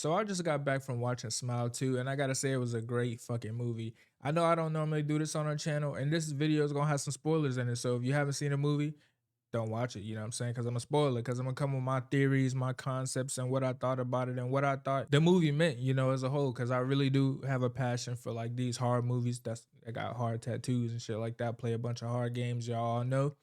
So I just got back from watching Smile 2, and I gotta say it was a great fucking movie. I know I don't normally do this on our channel, and this video is gonna have some spoilers in it. So if you haven't seen the movie, don't watch it. You know what I'm saying? Because I'm gonna spoil it. Because I'm gonna come with my theories, my concepts, and what I thought about it, and what I thought the movie meant. As a whole. Because I really do have a passion for like these horror movies. I got hard tattoos and shit like that. Play a bunch of horror games, y'all all know.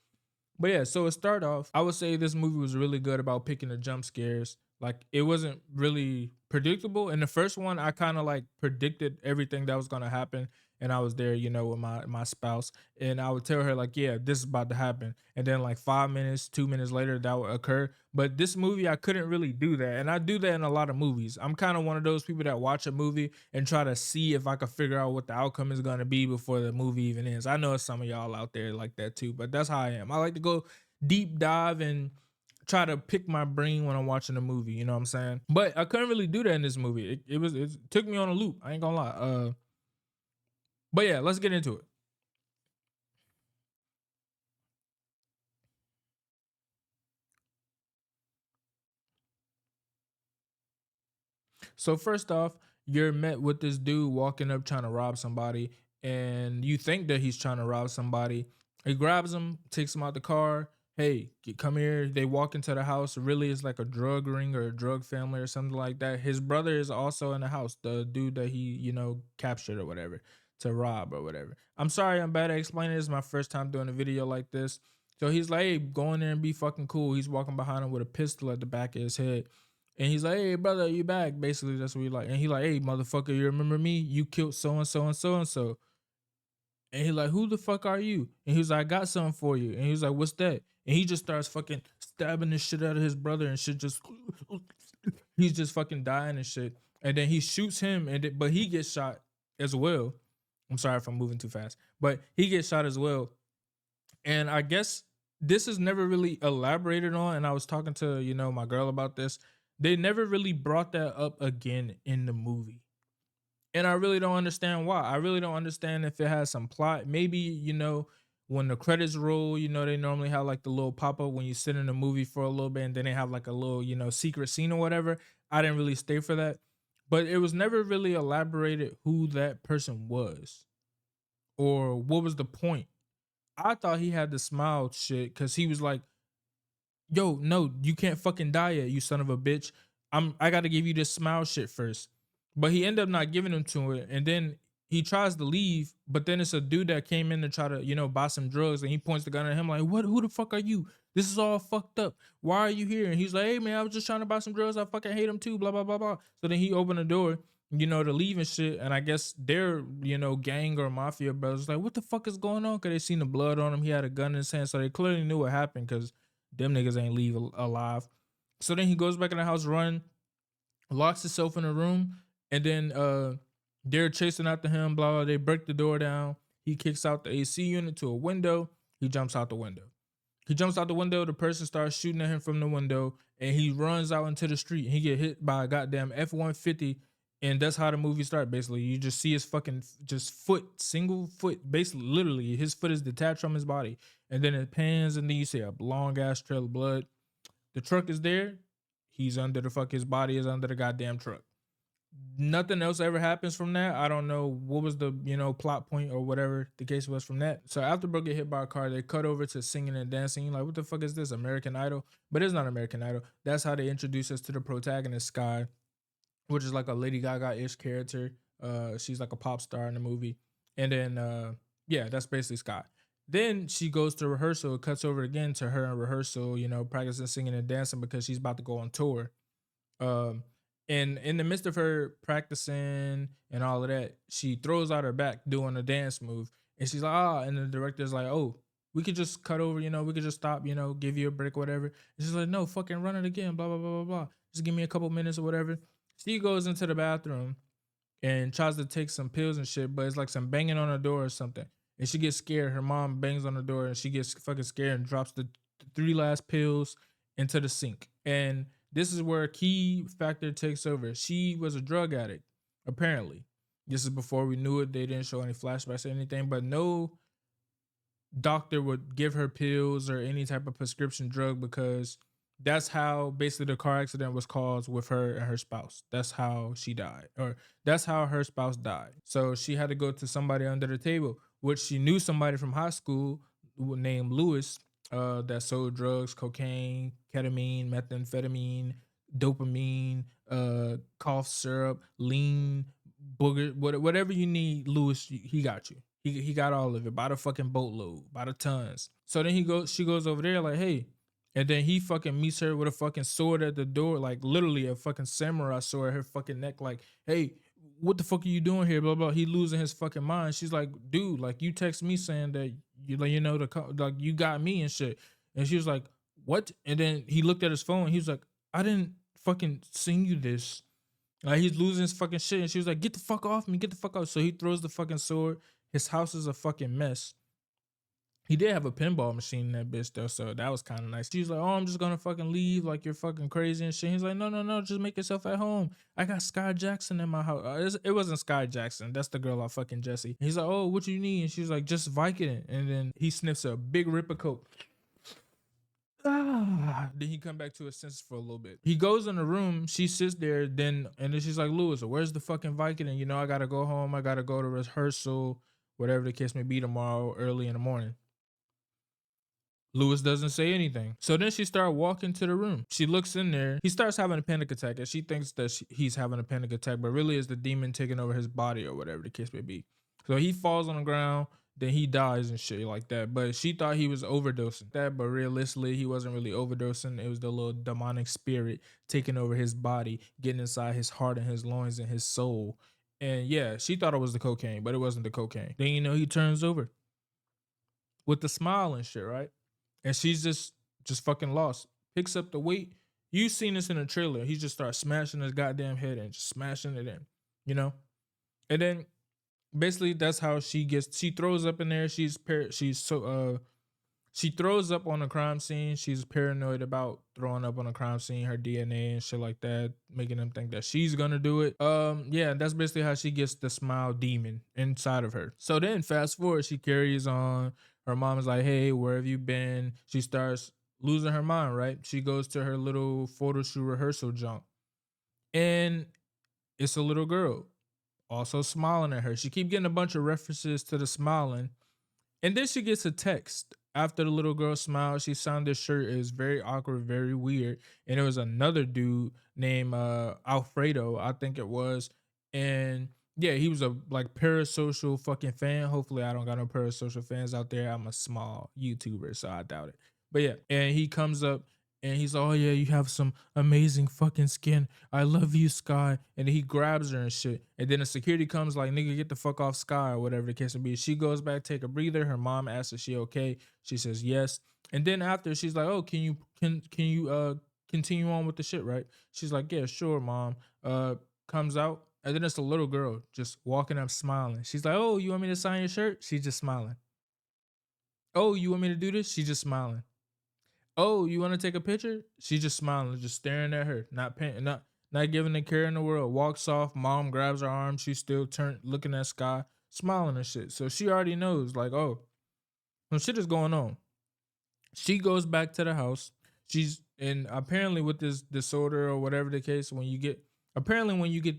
But yeah, so it start off, I would say this movie was really good about picking the jump scares. Like it wasn't really predictable. In the first one, I kind of like predicted everything that was gonna happen. And I was there, with my spouse. And I would tell her, like, yeah, this is about to happen. And then like 5 minutes, 2 minutes later, that would occur. But this movie, I couldn't really do that. And I do that in a lot of movies. I'm kind of one of those people that watch a movie and try to see if I could figure out what the outcome is going to be before the movie even ends. I know some of y'all out there like that too, but that's how I am. I like to go deep dive and try to pick my brain when I'm watching a movie, you know what I'm saying? But I couldn't really do that in this movie. It took me on a loop. I ain't gonna lie. But yeah, let's get into it. So first off, you're met with this dude walking up trying to rob somebody, and you think that he's trying to rob somebody. He grabs him, takes him out the car. Hey, come here. They walk into the house. Really, it's like a drug ring or a drug family or something like that. His brother is also in the house, the dude that he, captured or whatever to rob or whatever. I'm sorry, I'm bad at explaining. This is my first time doing a video like this. So he's like, hey, go in there and be fucking cool. He's walking behind him with a pistol at the back of his head. And he's like, hey, brother, you back? Basically, that's what he like. And he like, hey, motherfucker, you remember me? You killed so and so and so and so. And he like, who the fuck are you? And he was like, I got something for you. And he was like, what's that? And he just starts fucking stabbing the shit out of his brother and shit. Just he's just fucking dying and shit. And then he shoots him, but he gets shot as well. I'm sorry if I'm moving too fast, but he gets shot as well. And I guess this is never really elaborated on. And I was talking to, my girl about this. They never really brought that up again in the movie. And I really don't understand why. I really don't understand if it has some plot. Maybe, when the credits roll, they normally have like the little pop up when you sit in the movie for a little bit and then they have like a little, secret scene or whatever. I didn't really stay for that. But it was never really elaborated who that person was or what was the point. I thought he had the smile shit because he was like, yo, no, you can't fucking die yet, you son of a bitch. I gotta give you this smile shit first. But he ended up not giving him to it. And then he tries to leave, but then it's a dude that came in to try to, buy some drugs, and he points the gun at him like, what, who the fuck are you? This is all fucked up. Why are you here? And he's like, hey man, I was just trying to buy some drugs. I fucking hate him too, blah, blah, blah, blah. So then he opened the door, to leave and shit. And I guess their, gang or mafia brothers like, what the fuck is going on? Cause they seen the blood on him. He had a gun in his hand. So they clearly knew what happened because them niggas ain't leave alive. So then he goes back in the house, run, locks himself in a room, and then they're chasing after him, blah, blah. They break the door down. He kicks out the AC unit to a window. He jumps out the window. He jumps out the window. The person starts shooting at him from the window, and he runs out into the street. He get hit by a goddamn F-150, and that's how the movie starts. Basically, you just see his fucking just foot, single foot, basically, literally, his foot is detached from his body, and then it pans, and then you see a long ass trail of blood. The truck is there. He's under the fuck. His body is under the goddamn truck. Nothing else ever happens from that. I don't know what was the plot point or whatever the case was from that. So after Brooke get hit by a car, they cut over to singing and dancing. Like, what the fuck is this? American Idol? But it's not American Idol. That's how they introduce us to the protagonist, Sky, which is like a Lady Gaga-ish character. She's like a pop star in the movie. And then yeah, that's basically Sky. Then she goes to rehearsal. It cuts over again to her in rehearsal, practicing singing and dancing because she's about to go on tour. Um, and in the midst of her practicing and all of that, she throws out her back doing a dance move. And she's like, ah, and the director's like, oh, we could just cut over, we could just stop, give you a break, whatever. And she's like, no, fucking run it again, blah, blah, blah, blah, blah. Just give me a couple minutes or whatever. She goes into the bathroom and tries to take some pills and shit, but it's like some banging on the door or something. And she gets scared. Her mom bangs on the door and she gets fucking scared and drops the three last pills into the sink. And this is where a key factor takes over. She was a drug addict, apparently. This is before we knew it. They didn't show any flashbacks or anything, but no doctor would give her pills or any type of prescription drug because That's how basically the car accident was caused with her and her spouse. That's how she died, or that's how her spouse died. So she had to go to somebody under the table, which she knew somebody from high school named Lewis, that sold drugs, cocaine, ketamine, methamphetamine, dopamine, cough syrup, lean, booger, whatever you need. Lewis, he got you. He got all of it by the fucking boatload, by the tons. So then she goes over there like, hey, and then he fucking meets her with a fucking sword at the door, like literally a fucking samurai sword at her fucking neck, like, hey, what the fuck are you doing here? Blah blah. He losing his fucking mind. She's like, dude, like you text me saying that you like like you got me and shit. And she was like, what? And then he looked at his phone. He was like, I didn't fucking send you this. Like he's losing his fucking shit. And she was like, get the fuck off me, get the fuck off. So he throws the fucking sword. His house is a fucking mess. He did have a pinball machine in that bitch though, so that was kind of nice. She was like, "Oh, I'm just gonna fucking leave, like you're fucking crazy and shit." He's like, "No, no, no, just make yourself at home. I got Sky Jackson in my house." It wasn't Sky Jackson. That's the girl I fucking Jesse. He's like, "Oh, what you need?" And she's like, "Just Vicodin." And then he sniffs a big rip of coke. Then he come back to his senses for a little bit. He goes in the room. She sits there. And then she's like, "Lewis, where's the fucking Vicodin? You know, I gotta go home. I gotta go to rehearsal, whatever the case may be tomorrow, early in the morning." Lewis doesn't say anything. So then she started walking to the room. She looks in there. He starts having a panic attack, and she thinks that he's having a panic attack, but really it's the demon taking over his body or whatever the case may be. So he falls on the ground, then he dies and shit like that. But she thought he was overdosing that, but realistically, he wasn't really overdosing. It was the little demonic spirit taking over his body, getting inside his heart and his loins and his soul. And yeah, she thought it was the cocaine, but it wasn't the cocaine. Then he turns over with the smile and shit, right? And she's just fucking lost. Picks up the weight. You seen this in a trailer. He just starts smashing his goddamn head and just smashing it in, you know. And then basically that's how she gets. She throws up in there. She throws up on a crime scene. She's paranoid about throwing up on a crime scene, her DNA and shit like that, making them think that she's gonna do it. Yeah, that's basically how she gets the smile demon inside of her. So then fast forward, she carries on. Her mom is like, hey, where have you been? She starts losing her mind, right? She goes to her little photo shoot rehearsal junk. And it's a little girl also smiling at her. She keep getting a bunch of references to the smiling, and then she gets a text after the little girl smiled. She signed this shirt. It was very awkward, very weird. And it was another dude named Alfredo, I think it was. And yeah, he was a like parasocial fucking fan. Hopefully, I don't got no parasocial fans out there. I'm a small YouTuber, so I doubt it. But yeah, and he comes up and he's like, "Oh yeah, you have some amazing fucking skin. I love you, Sky." And then he grabs her and shit. And then the security comes like, "Nigga, get the fuck off Sky," or whatever the case may be. She goes back, take a breather. Her mom asks if she okay. She says yes. And then after she's like, "Oh, can you continue on with the shit, right?" She's like, "Yeah, sure, mom." Comes out. And then it's a little girl just walking up smiling. She's like, "Oh, you want me to sign your shirt?" She's just smiling. "Oh, you want me to do this?" She's just smiling. "Oh, you want to take a picture?" She's just smiling, just staring at her, not paying, not giving a care in the world. Walks off. Mom grabs her arm. She's still turned, looking at Sky, smiling and shit. So she already knows, like, oh, some shit is going on. She goes back to the house. She's and apparently with this disorder or whatever the case, when you get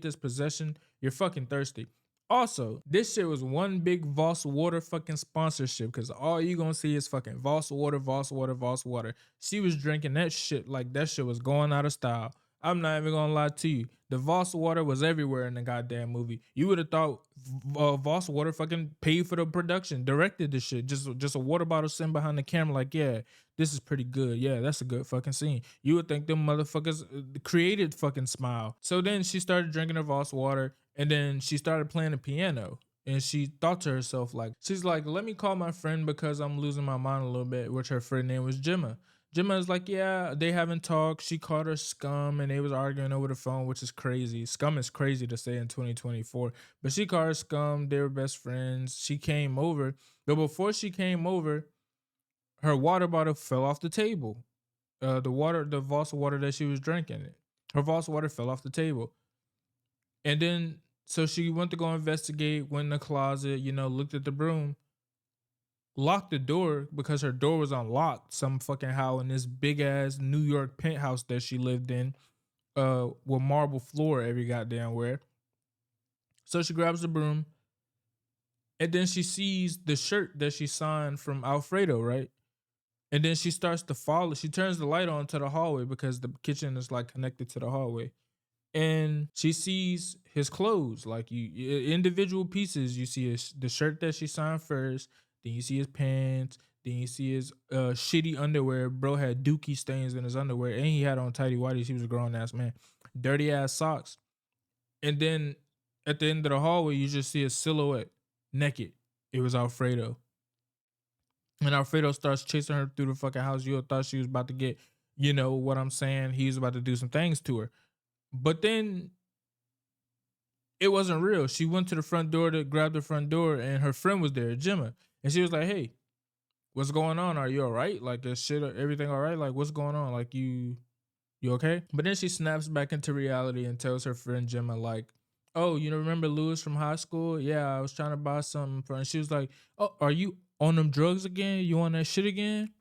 this possession, you're fucking thirsty. Also, this shit was one big Voss water fucking sponsorship because all you gonna see is fucking Voss water, Voss water, Voss water. She was drinking that shit like that shit was going out of style. I'm not even gonna lie to you. The Voss water was everywhere in the goddamn movie. You would have thought Voss water fucking paid for the production, directed the shit. Just a water bottle sitting behind the camera, like, yeah, this is pretty good. Yeah, that's a good fucking scene. You would think them motherfuckers created fucking Smile. So then she started drinking her Voss water, and then she started playing the piano. And she thought to herself, like, she's like, let me call my friend because I'm losing my mind a little bit, which her friend name was Gemma. Gemma is like, yeah, they haven't talked. She called her scum and they was arguing over the phone, which is crazy. Scum is crazy to say in 2024. But she called her scum. They were best friends. She came over. But before she came over, her water bottle fell off the table. The Voss water that she was drinking, her Voss water fell off the table. And then, so she went to go investigate, went in the closet, looked at the broom. locked the door because her door was unlocked some fucking how in this big ass New York penthouse that she lived in, with marble floor every goddamn where. So she grabs the broom and then she sees the shirt that she signed from Alfredo, right? And then she starts to follow. She turns the light on to the hallway because the kitchen is like connected to the hallway. And she sees his clothes, like individual pieces. You see the shirt that she signed first, then you see his pants, then you see his shitty underwear. Bro had dookie stains in his underwear, and he had on tidy whities. He was a grown ass man. Dirty ass socks. And then at the end of the hallway, you just see a silhouette, naked. It was Alfredo. And Alfredo starts chasing her through the fucking house. You thought she was about to get, you know what I'm saying? He was about to do some things to her. But then it wasn't real. She went to the front door to grab the front door, and her friend was there, Gemma. And she was like, "Hey, what's going on? Are you all right? Like, is shit, everything all right? Like, what's going on? Like, you okay?" But then she snaps back into reality and tells her friend Gemma, like, "Oh, you know, remember Lewis from high school? Yeah, I was trying to buy something for." And she was like, "Oh, are you on them drugs again? You on that shit again?"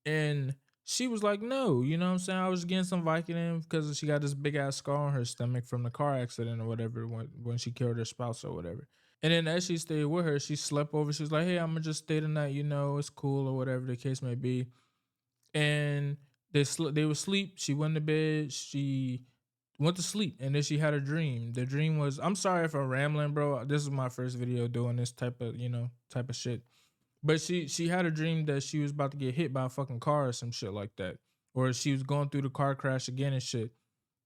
And she was like, "No, you know what I'm saying? I was getting some Vicodin because she got this big ass scar on her stomach from the car accident or whatever when she killed her spouse or whatever." And then as she stayed with her, she slept over. She was like, "Hey, I'm gonna just stay tonight, you know, it's cool," or whatever the case may be. And they were asleep. She went to bed. She went to sleep, and then she had a dream. The dream was, I'm sorry if I'm rambling, bro. This is my first video doing this type of, type of shit. But she had a dream that she was about to get hit by a fucking car or some shit like that. Or she was going through the car crash again and shit.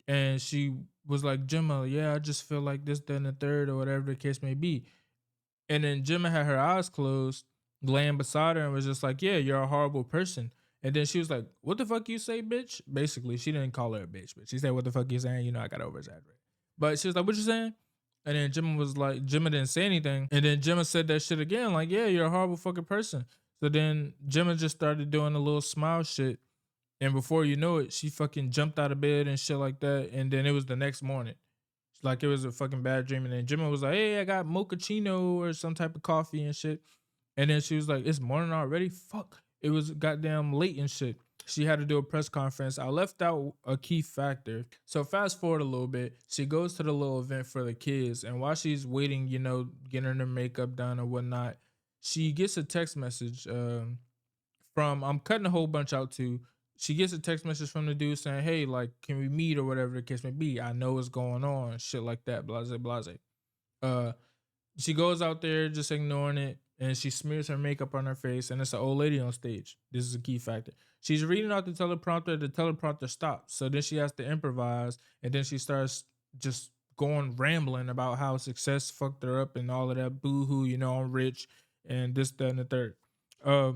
And she was like, "Gemma, yeah, I just feel like this, then the third, or whatever the case may be." And then Gemma had her eyes closed, laying beside her, and was just like, "Yeah, you're a horrible person." And then she was like, "What the fuck you say, bitch?" Basically, she didn't call her a bitch, but she said, "What the fuck you saying?" You know, I got over exaggerate. But she was like, "What you saying?" And then Gemma was like, Gemma didn't say anything. And then Gemma said that shit again, like, "Yeah, you're a horrible fucking person." So then Gemma just started doing a little smile shit. And before you know it, she fucking jumped out of bed and shit like that. And then it was the next morning. Like it was a fucking bad dream. And then Gemma was like, "Hey, I got mochaccino or some type of coffee and shit." And then she was like, "It's morning already? Fuck." It was goddamn late and shit. She had to do a press conference. I left out a key factor. So fast forward a little bit. She goes to the little event for the kids. And while she's waiting, getting her makeup done or whatnot, she gets a text message from, I'm cutting a whole bunch out too. She gets a text message from the dude saying, "Hey, like, can we meet or whatever the case may be? I know what's going on." Shit like that. Blase, blase. Uh, she goes out there just ignoring it, and she smears her makeup on her face, and it's an old lady on stage. This is a key factor. She's reading out the teleprompter stops. So then she has to improvise, and then she starts just going rambling about how success fucked her up and all of that boo-hoo, I'm rich and this, that, and the third. Uh,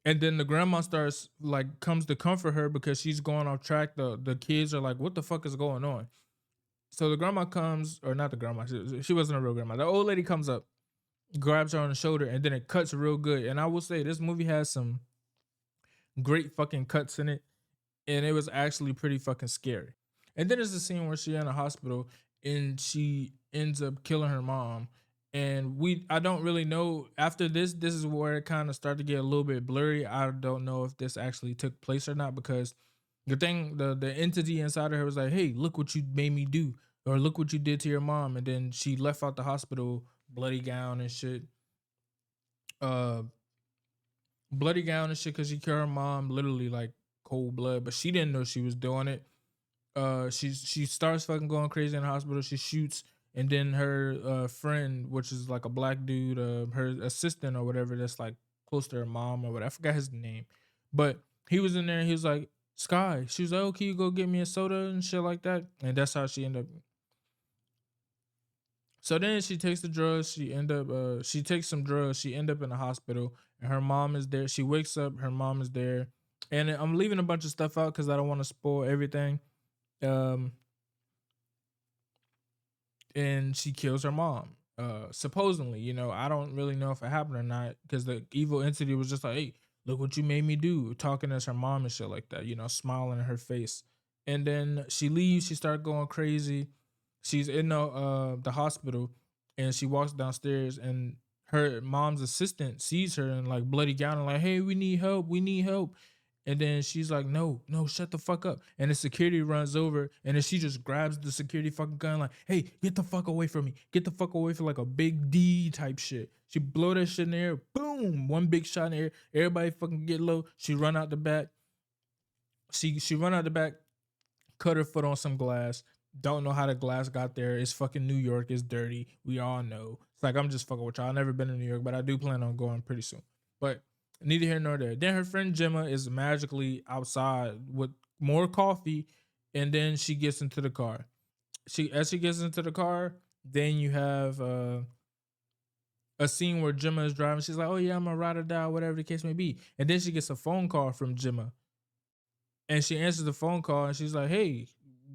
and then the grandma starts like comes to comfort her because she's going off track. The kids are like, "What the fuck is going on?" So the grandma comes, or not the grandma, she wasn't a real grandma. The old lady comes up, grabs her on the shoulder, and then it cuts real good. And I will say this movie has some great fucking cuts in it, and it was actually pretty fucking scary. And then there's a scene where she's in a hospital and she ends up killing her mom. And I don't really know after this. This is where it kind of started to get a little bit blurry. I don't know if this actually took place or not because the entity inside of her was like, "Hey, look what you made me do, or look what you did to your mom." And then she left out the hospital, bloody gown and shit. Uh, Bloody gown and shit because she killed her mom, literally like cold blood. But she didn't know she was doing it. She starts fucking going crazy in the hospital. She shoots, and then her friend, which is like a black dude, her assistant or whatever, that's like close to her mom or whatever. I forgot his name, but he was in there. And he was like, "Sky." She was like, "Oh, can you go get me a soda and shit like that?" And that's how she ended up. So then she takes the drugs. She takes some drugs. She end up in the hospital, and her mom is there. She wakes up. Her mom is there, and I'm leaving a bunch of stuff out because I don't want to spoil everything. Um, and she kills her mom. Supposedly, I don't really know if it happened or not because the evil entity was just like, "Hey, look what you made me do," talking as her mom and shit like that, smiling in her face. And then she leaves. She started going crazy. She's in the hospital, and she walks downstairs, and her mom's assistant sees her and like bloody gown, like, hey, we need help. And then she's like, no, no, shut the fuck up. And the security runs over, and then she just grabs the security fucking gun, like, hey, get the fuck away from me. Get the fuck away from, like, a big D type shit. She blow that shit in the air, boom, one big shot in the air. Everybody fucking get low. She run out the back. She run out the back, cut her foot on some glass. Don't know how the glass got there. It's fucking New York. It's dirty. We all know. It's like, I'm just fucking with y'all. I've never been to New York, but I do plan on going pretty soon. But neither here nor there. Then her friend Gemma is magically outside with more coffee, and then she gets into the car. She gets into the car, then you have a scene where Gemma is driving. She's like, "Oh yeah, I'm a ride or die, whatever the case may be." And then she gets a phone call from Gemma, and she answers the phone call, and she's like, "Hey,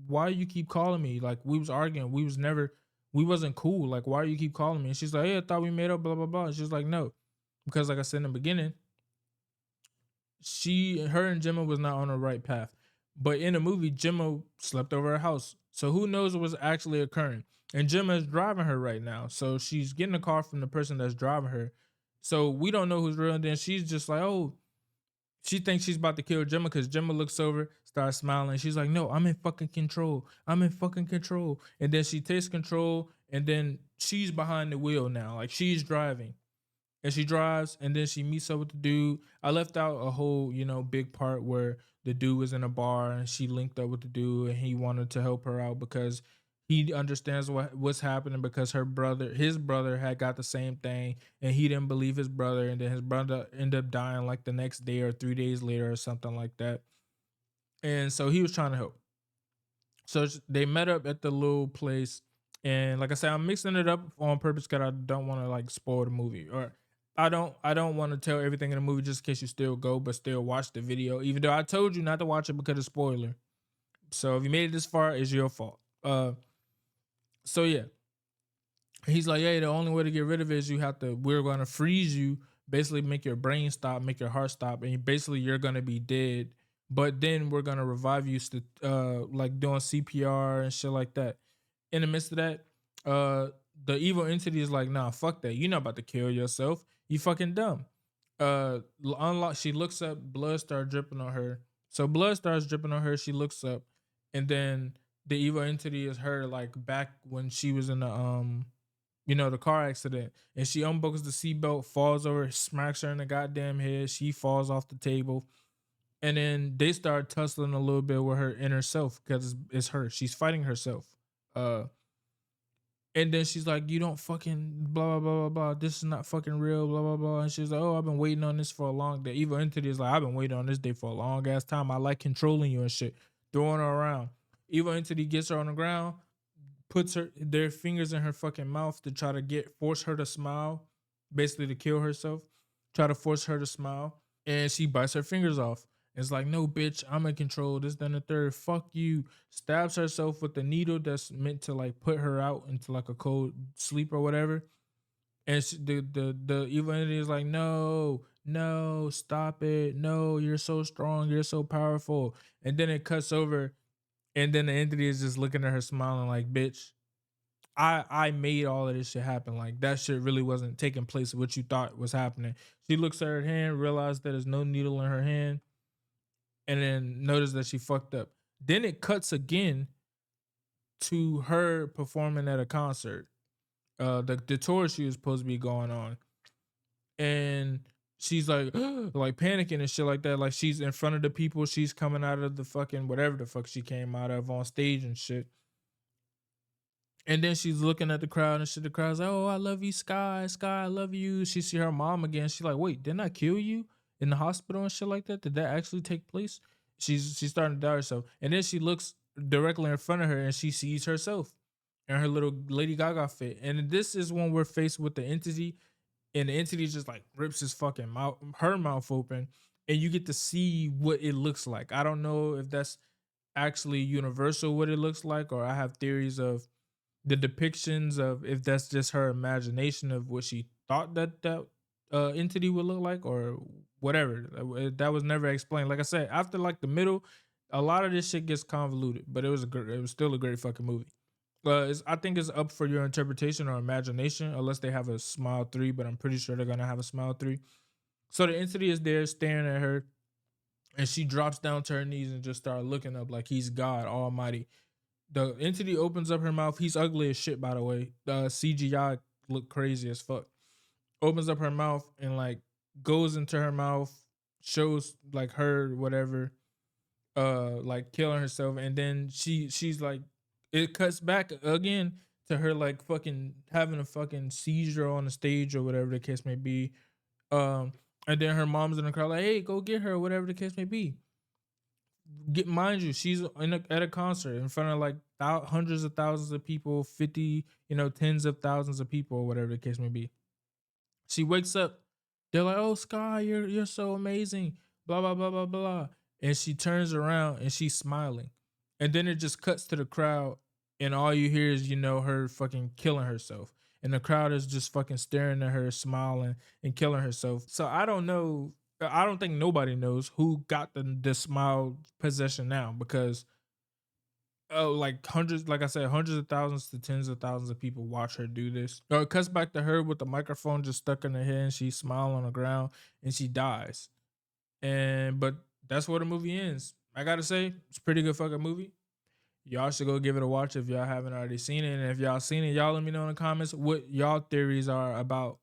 why you keep calling me? Like, we was arguing, we wasn't cool. Like, why do you keep calling me?" And she's like, "Hey, I thought we made up, blah blah blah." And she's like, "No, because like I said in the beginning, her and Gemma was not on the right path. But in the movie, Gemma slept over her house, so who knows what's actually occurring? And Gemma is driving her right now, so she's getting a car from the person that's driving her. So we don't know who's real. And then she's just like, oh, she thinks she's about to kill Gemma because Gemma looks over, starts smiling. She's like, no, I'm in fucking control. I'm in fucking control. And then she takes control, and then she's behind the wheel now. Like, she's driving. And she drives, and then she meets up with the dude. I left out a whole, big part where the dude was in a bar and she linked up with the dude, and he wanted to help her out because he understands what's happening, because his brother had got the same thing, and he didn't believe his brother, and then his brother ended up dying like the next day or 3 days later or something like that. And so he was trying to help. So they met up at the little place, and like I said, I'm mixing it up on purpose because I don't want to like spoil the movie, or I don't want to tell everything in the movie just in case you still go, but still watch the video. Even though I told you not to watch it because of spoiler. So if you made it this far, it's your fault. So yeah, he's like, hey, the only way to get rid of it is we're gonna freeze you, basically make your brain stop, make your heart stop, and basically you're gonna be dead. But then we're gonna revive you, like doing CPR and shit like that. In the midst of that, the evil entity is like, nah, fuck that. You're not about to kill yourself. You fucking dumb. Unlock. She looks up. Blood starts dripping on her. So blood starts dripping on her. She looks up, and then the evil entity is her, like back when she was in the car accident, and she unbuckles the seatbelt, falls over, smacks her in the goddamn head. She falls off the table, and then they start tussling a little bit with her inner self because it's her. She's fighting herself. Uh, and then she's like, "You don't fucking blah blah blah blah blah. This is not fucking real, blah blah blah." And she's like, "Oh, I've been waiting on this for a long day." Evil entity is like, "I've been waiting on this day for a long ass time. I like controlling you and shit." Throwing her around. Evil entity gets her on the ground, puts their fingers in her fucking mouth to try to force her to smile, basically to kill herself. Try to force her to smile, and she bites her fingers off. It's like, no, bitch, I'm in control. This, then the third. Fuck you. Stabs herself with the needle that's meant to like put her out into like a cold sleep or whatever. And the evil entity is like, no, no, stop it. No, you're so strong. You're so powerful. And then it cuts over, and then the entity is just looking at her, smiling like, bitch, I made all of this shit happen. Like, that shit really wasn't taking place of what you thought was happening. She looks at her hand, realizes that there's no needle in her hand, and then notice that she fucked up. Then it cuts again to her performing at a concert. The tour she was supposed to be going on, and she's like like panicking and shit like that. Like, she's in front of the people. She's coming out of the fucking whatever the fuck she came out of on stage and shit. And then she's looking at the crowd and shit. The crowd's like, "Oh, I love you, Sky. Sky, I love you." She see her mom again. She's like, "Wait, didn't I kill you in the hospital and shit like that? Did that actually take place?" She's starting to doubt herself. And then she looks directly in front of her, and she sees herself in her little Lady Gaga fit. And this is when we're faced with the entity, and the entity just like rips her mouth open, and you get to see what it looks like. I don't know if that's actually universal what it looks like, or I have theories of the depictions of if that's just her imagination of what she thought that entity would look like, or whatever. That was never explained. Like I said, after like the middle, a lot of this shit gets convoluted, but it was still a great fucking movie. I think it's up for your interpretation or imagination, unless they have a Smile 3, but I'm pretty sure they're gonna have a Smile 3. So the entity is there staring at her, and she drops down to her knees and just start looking up like he's God Almighty. The entity opens up her mouth. He's ugly as shit, by the way. The CGI look crazy as fuck. Opens up her mouth and like goes into her mouth, shows like her whatever, like killing herself, and then she's like, it cuts back again to her like fucking having a fucking seizure on the stage or whatever the case may be. Um, and then her mom's in the crowd like, hey, go get her, whatever the case may be. Get mind you, she's at a concert in front of like hundreds of thousands of people, 50, tens of thousands of people, or whatever the case may be. She wakes up. They're like, "Oh, Sky, you're so amazing." Blah blah blah blah blah. And she turns around and she's smiling. And then it just cuts to the crowd, and all you hear is her fucking killing herself, and the crowd is just fucking staring at her, smiling and killing herself. So I don't know. I don't think nobody knows who got the smile possession now, because oh, like hundreds, like I said, hundreds of thousands to tens of thousands of people watch her do this. Or it cuts back to her with the microphone just stuck in her head, and she's smiling on the ground, and she dies. And but that's where the movie ends. I gotta say, it's a pretty good fucking movie. Y'all should go give it a watch if y'all haven't already seen it. And if y'all seen it, y'all let me know in the comments what y'all theories are about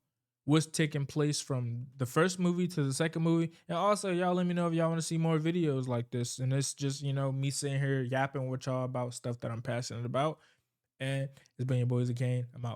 what's taking place from the first movie to the second movie. And also, y'all let me know if y'all want to see more videos like this. And it's just, me sitting here yapping with y'all about stuff that I'm passionate about. And it's been your boys, Cain. I'm out.